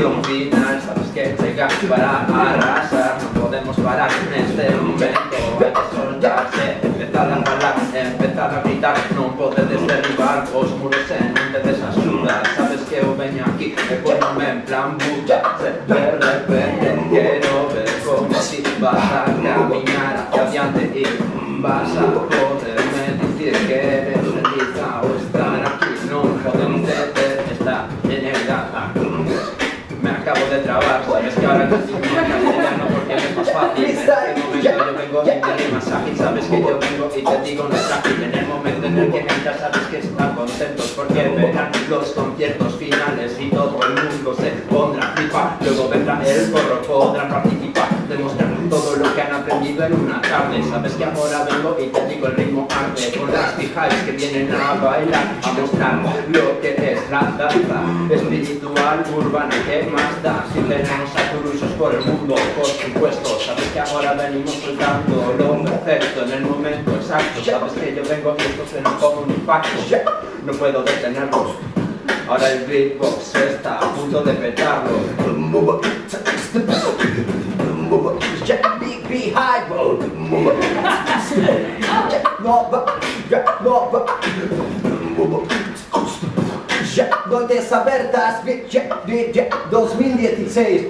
canción final, sabes que llega para arrasar. No podemos parar en este momento, hay que soltarse, empezar a hablar, empezar a gritar. No podes derribar os muros e non te desasudas. Sabes que eu veño aquí e ponome en plan bulla. De repente quero ver como si vas a caminar hacia adiante y vas a poderme decir que eres feliz ao estar aquí. Non podemos deter esta generada. Me acabo de trabar, sabes que ahora casi no me castellano porque me es más fácil. En este momento yo vengo y me rimas ágil, sabes que yo vengo y te digo no es ágil. En el momento en el que entras sabes que están contentos porque verán los conciertos finales y todo el mundo se pondrá a flipar. Luego vendrá el porro, podrán participar, demostrar todo lo que han aprendido en una tarde. Sabes que ahora vengo y te digo el ritmo arde con las fijáis que vienen a bailar, a mostrar lo que es la danza espiritual urbana. ¿Qué más da? Si tenemos a turusos por el mundo, por supuesto. Sabes que ahora venimos soltando lo perfecto en el momento exacto. Sabes que yo vengo y esto suena como un impacto. No puedo detenerlos. Ahora el beatbox está a punto de petarlo. Big high road. Noites abertas 2016.